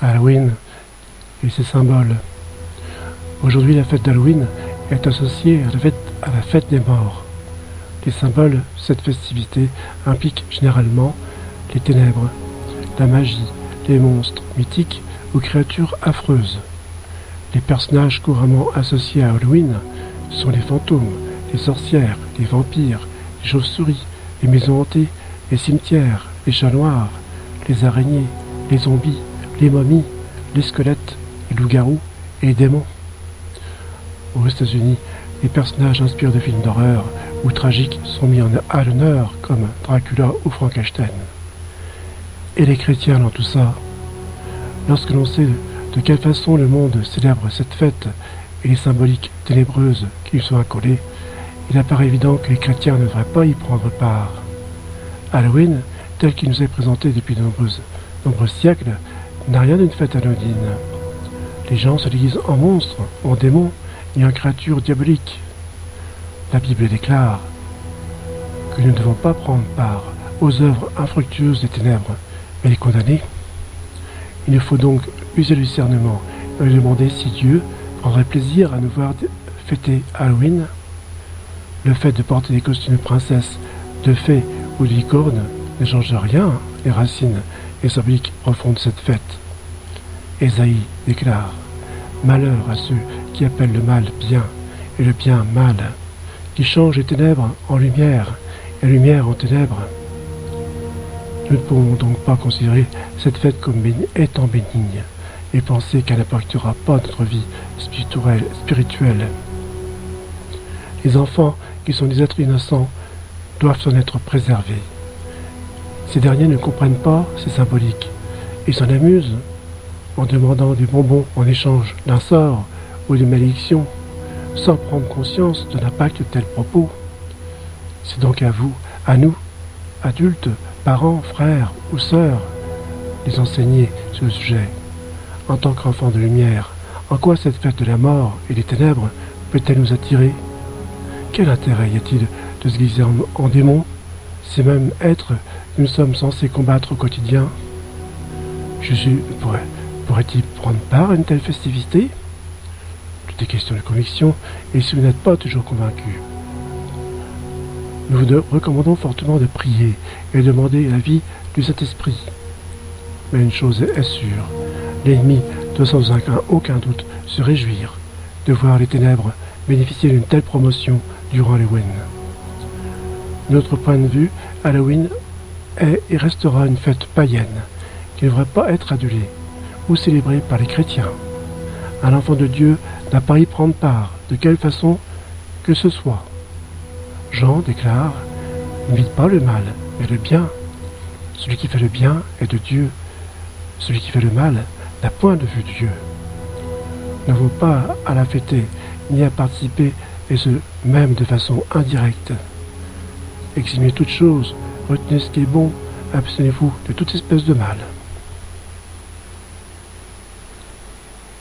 Halloween et ses symboles. Aujourd'hui, la fête d'Halloween est associée à la fête des morts. Les symboles de cette festivité impliquent généralement les ténèbres, la magie, les monstres mythiques ou créatures affreuses. Les personnages couramment associés à Halloween sont les fantômes, les sorcières, les vampires, les chauves-souris, les maisons hantées, les cimetières, les chats noirs, les araignées, les zombies, les momies, les squelettes, les loups-garous et les démons. Aux États-Unis, les personnages inspirés de films d'horreur ou tragiques sont mis à l'honneur comme Dracula ou Frankenstein. Et les chrétiens dans tout ça. Lorsque l'on sait de quelle façon le monde célèbre cette fête et les symboliques ténébreuses qui lui sont accolées, il apparaît évident que les chrétiens ne devraient pas y prendre part. Halloween, tel qu'il nous est présenté depuis de nombreux siècles, n'a rien d'une fête anodine. Les gens se déguisent en monstres, en démons et en créatures diaboliques. La Bible déclare que nous ne devons pas prendre part aux œuvres infructueuses des ténèbres, mais les condamner. Il nous faut donc user du discernement et lui demander si Dieu prendrait plaisir à nous voir fêter Halloween. Le fait de porter des costumes de princesse, de fées ou de licorne ne change rien les racines et symboliques profondes de cette fête. Ésaïe déclare « Malheur à ceux qui appellent le mal bien et le bien mal, qui changent les ténèbres en lumière et la lumière en ténèbres. » Nous ne pouvons donc pas considérer cette fête comme étant bénigne et penser qu'elle n'impactera pas notre vie spirituelle. Les enfants, qui sont des êtres innocents, doivent en être préservés. Ces derniers ne comprennent pas ces symboliques et s'en amusent en demandant des bonbons en échange d'un sort ou d'une malédiction, sans prendre conscience de l'impact de tels propos. C'est donc à nous, adultes, parents, frères ou sœurs, les enseigner sur le sujet. En tant qu'enfants de lumière, en quoi cette fête de la mort et des ténèbres peut-elle nous attirer? Quel intérêt y a-t-il de se déguiser en démons, ces mêmes êtres que nous sommes censés combattre au quotidien? Jésus pourrait-il prendre part à une telle festivité? Toutes est question de conviction, et si vous n'êtes pas toujours convaincu, nous vous recommandons fortement de prier et de demander l'avis du Saint-Esprit. Mais une chose est sûre, l'ennemi doit sans aucun doute se réjouir de voir les ténèbres bénéficier d'une telle promotion durant Halloween. De notre point de vue, Halloween est et restera une fête païenne qui ne devrait pas être adulée ou célébrée par les chrétiens. Un enfant de Dieu n'a pas à y prendre part, de quelle façon que ce soit. Jean déclare « N'imite pas le mal, mais le bien. Celui qui fait le bien est de Dieu. Celui qui fait le mal n'a point de vue de Dieu. » Nous n'avons pas à la fêter, ni à participer, et ce, même de façon indirecte. Eximez toute chose, retenez ce qui est bon, abstenez-vous de toute espèce de mal.